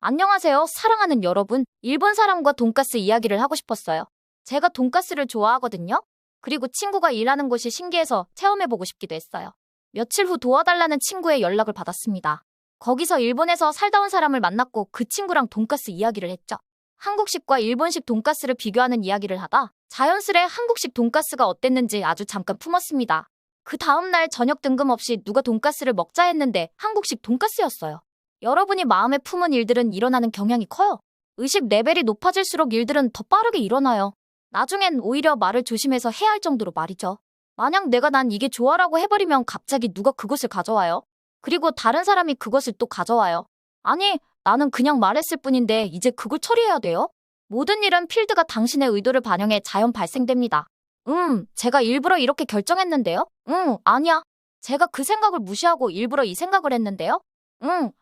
안녕하세요, 사랑하는 여러분. 일본 사람과 돈가스 이야기를 하고 싶었어요. 제가 돈가스를 좋아하거든요. 그리고 친구가 일하는 곳이 신기해서 체험해보고 싶기도 했어요. 며칠 후 도와달라는 친구의 연락을 받았습니다. 거기서 일본에서 살다 온 사람을 만났고 그 친구랑 돈가스 이야기를 했죠. 한국식과 일본식 돈가스를 비교하는 이야기를 하다 자연스레 한국식 돈가스가 어땠는지 아주 잠깐 품었습니다. 그 다음날 저녁 뜬금없이 누가 돈가스를 먹자 했는데 한국식 돈가스였어요. 여러분이 마음에 품은 일들은 일어나는 경향이 커요. 의식 레벨이 높아질수록 일들은 더 빠르게 일어나요. 나중엔 오히려 말을 조심해서 해야 할 정도로 말이죠. 만약 내가 난 이게 좋아라고 해버리면 갑자기 누가 그것을 가져와요. 그리고 다른 사람이 그것을 또 가져와요. 아니, 나는 그냥 말했을 뿐인데 이제 그걸 처리해야 돼요? 모든 일은 필드가 당신의 의도를 반영해 자연 발생됩니다. 제가 일부러 이렇게 결정했는데요? 아니야. 제가 그 생각을 무시하고 일부러 이 생각을 했는데요?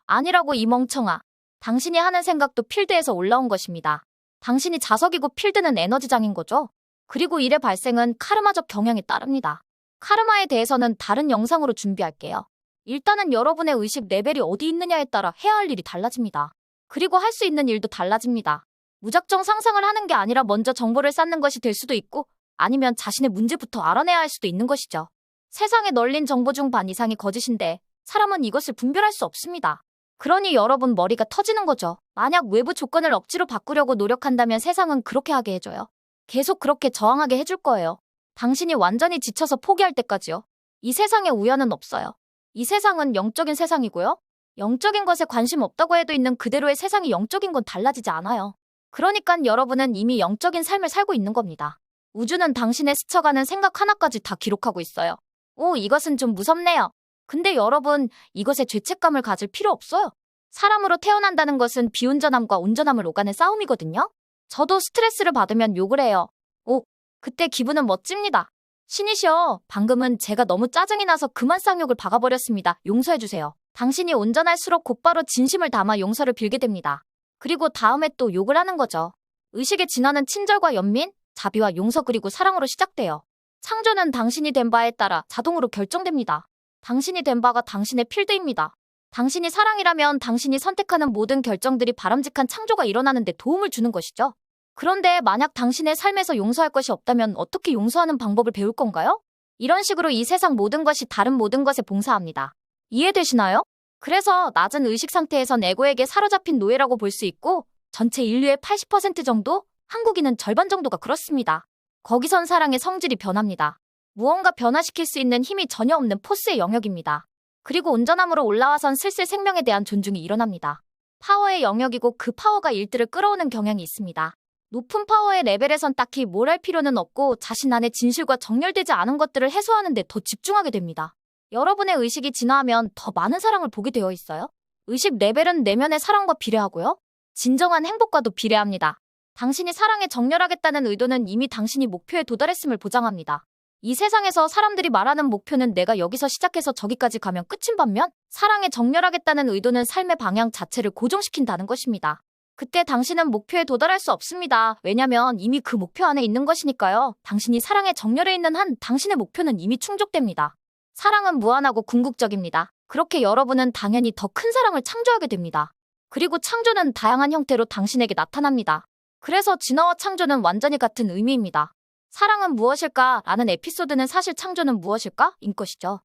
아니라고 이 멍청아. 당신이 하는 생각도 필드에서 올라온 것입니다. 당신이 자석이고 필드는 에너지장인 거죠. 그리고 일의 발생은 카르마적 경향에 따릅니다. 카르마에 대해서는 다른 영상으로 준비할게요. 일단은 여러분의 의식 레벨이 어디 있느냐에 따라 해야 할 일이 달라집니다. 그리고 할 수 있는 일도 달라집니다. 무작정 상상을 하는 게 아니라 먼저 정보를 쌓는 것이 될 수도 있고 아니면 자신의 문제부터 알아내야 할 수도 있는 것이죠. 세상에 널린 정보 중 반 이상이 거짓인데 사람은 이것을 분별할 수 없습니다. 그러니 여러분 머리가 터지는 거죠. 만약 외부 조건을 억지로 바꾸려고 노력한다면 세상은 그렇게 하게 해줘요. 계속 그렇게 저항하게 해줄 거예요. 당신이 완전히 지쳐서 포기할 때까지요. 이 세상에 우연은 없어요. 이 세상은 영적인 세상이고요. 영적인 것에 관심 없다고 해도 있는 그대로의 세상이 영적인 건 달라지지 않아요. 그러니까 여러분은 이미 영적인 삶을 살고 있는 겁니다. 우주는 당신의 스쳐가는 생각 하나까지 다 기록하고 있어요. 오, 이것은 좀 무섭네요. 근데 여러분, 이것에 죄책감을 가질 필요 없어요. 사람으로 태어난다는 것은 비운전함과 운전함을 오가는 싸움이거든요. 저도 스트레스를 받으면 욕을 해요. 오, 그때 기분은 멋집니다. 신이시여, 방금은 제가 너무 짜증이 나서 그만 쌍욕을 박아버렸습니다. 용서해주세요. 당신이 운전할수록 곧바로 진심을 담아 용서를 빌게 됩니다. 그리고 다음에 또 욕을 하는 거죠. 의식의 진화는 친절과 연민, 자비와 용서 그리고 사랑으로 시작돼요. 창조는 당신이 된 바에 따라 자동으로 결정됩니다. 당신이 된 바가 당신의 필드입니다. 당신이 사랑이라면 당신이 선택하는 모든 결정들이 바람직한 창조가 일어나는 데 도움을 주는 것이죠. 그런데 만약 당신의 삶에서 용서할 것이 없다면 어떻게 용서하는 방법을 배울 건가요? 이런 식으로 이 세상 모든 것이 다른 모든 것에 봉사합니다. 이해되시나요? 그래서 낮은 의식 상태에선 에고에게 사로잡힌 노예라고 볼 수 있고 전체 인류의 80% 정도, 한국인은 절반 정도가 그렇습니다. 거기선 사랑의 성질이 변합니다. 무언가 변화시킬 수 있는 힘이 전혀 없는 포스의 영역입니다. 그리고 온전함으로 올라와선 슬슬 생명에 대한 존중이 일어납니다. 파워의 영역이고 그 파워가 일들을 끌어오는 경향이 있습니다. 높은 파워의 레벨에선 딱히 뭘 할 필요는 없고 자신 안에 진실과 정렬되지 않은 것들을 해소하는 데 더 집중하게 됩니다. 여러분의 의식이 진화하면 더 많은 사랑을 보게 되어 있어요. 의식 레벨은 내면의 사랑과 비례하고요. 진정한 행복과도 비례합니다. 당신이 사랑에 정렬하겠다는 의도는 이미 당신이 목표에 도달했음을 보장합니다. 이 세상에서 사람들이 말하는 목표는 내가 여기서 시작해서 저기까지 가면 끝인 반면 사랑에 정렬하겠다는 의도는 삶의 방향 자체를 고정시킨다는 것입니다. 그때 당신은 목표에 도달할 수 없습니다. 왜냐면 이미 그 목표 안에 있는 것이니까요. 당신이 사랑에 정렬해 있는 한 당신의 목표는 이미 충족됩니다. 사랑은 무한하고 궁극적입니다. 그렇게 여러분은 당연히 더 큰 사랑을 창조하게 됩니다. 그리고 창조는 다양한 형태로 당신에게 나타납니다. 그래서 진화와 창조는 완전히 같은 의미입니다. 사랑은 무엇일까? 라는 에피소드는 사실 창조는 무엇일까? 인 것이죠.